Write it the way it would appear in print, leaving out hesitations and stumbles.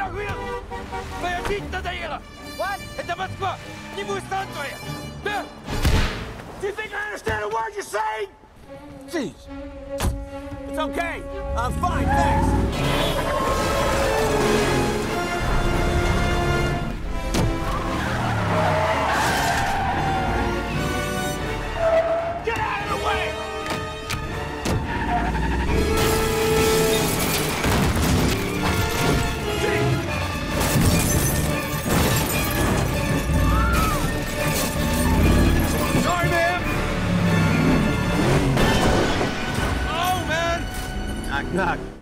охуел? Пояснить надо ела! What? Это Москва! Не будет твоя! Да? Do you think I understand a word you're saying? Jeez. It's okay. I'm fine, thanks. Get out of the way! Sorry, man! Oh, man! Knock, knock.